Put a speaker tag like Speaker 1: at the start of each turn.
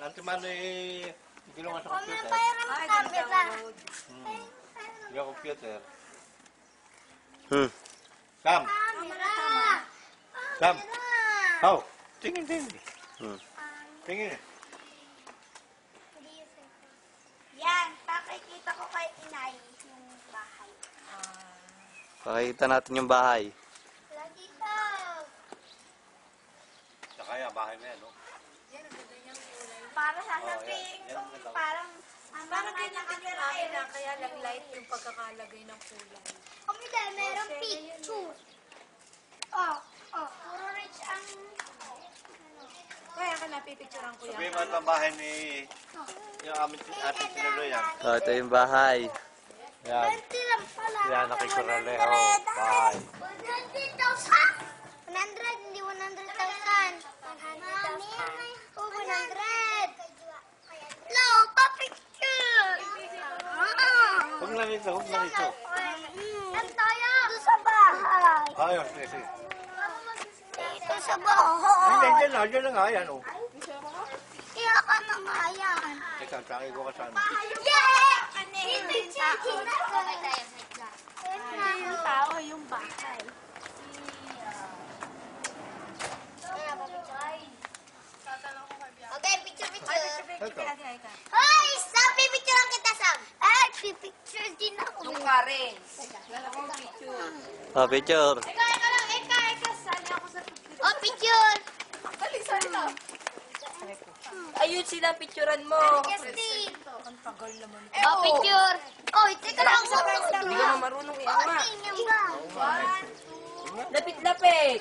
Speaker 1: Antimano eh, ginawa sa
Speaker 2: Kung may
Speaker 1: computer.
Speaker 2: pairam camera.
Speaker 1: Yung computer.
Speaker 3: Sam.
Speaker 2: Camera.
Speaker 1: Sam.
Speaker 2: Camera.
Speaker 1: How? Tingin. Tingin.
Speaker 2: Yan, pakikita ko kay inay yung bahay.
Speaker 3: Pakita natin yung bahay.
Speaker 2: Lagi ka.
Speaker 1: Saka yung bahay na yan, no?
Speaker 2: Para sasabihin
Speaker 1: yan.
Speaker 2: kung parang
Speaker 4: Parang ganyan din yung akin na, kaya lang light yung pagkakalagay ng kulay.
Speaker 2: kami dahil meron picture. Oh. Puro rich ang...
Speaker 4: Kaya ka napipicturean ko yan.
Speaker 1: Sabihin mo ang bahay ni... Yung ating sinulo yan.
Speaker 3: Oh, ito yung bahay.
Speaker 1: Yan.
Speaker 2: 20 lang pala.
Speaker 1: Yan, nakikuraleho.
Speaker 2: 100.
Speaker 1: Bahay.
Speaker 2: 100,000. 100, hindi 100,000. 100,000. Oh, 100. Lo, pa-picture.
Speaker 1: Huwag na rito.
Speaker 2: Saan tayo? Dito sa bahay.
Speaker 1: Ayos, sige.
Speaker 2: Dito sa bahay.
Speaker 1: Hindi, dyan na nga yan, oh.
Speaker 2: Kaya ka na nga yan.
Speaker 1: Teka, tangi ko ka saan.
Speaker 2: Yeah! Yung tao, yung bahay. Okay, picture. Hoy, Sam, pipicturean kita, Sam. Ay, pipicture din ako.
Speaker 4: Yung ka rin. Lalakong picture.
Speaker 3: Oh, picture.
Speaker 2: Ikaw, sali ako sa picture. Oh, picture.
Speaker 4: Dali, saan na? Ayun sila, picturean mo.
Speaker 2: Justin.
Speaker 4: Ang tagal naman.
Speaker 2: Oh, picture. Oh, teka lang.
Speaker 4: Hindi ka marunong i-angat.
Speaker 2: Tingnan ba?
Speaker 4: Lapit-lapit.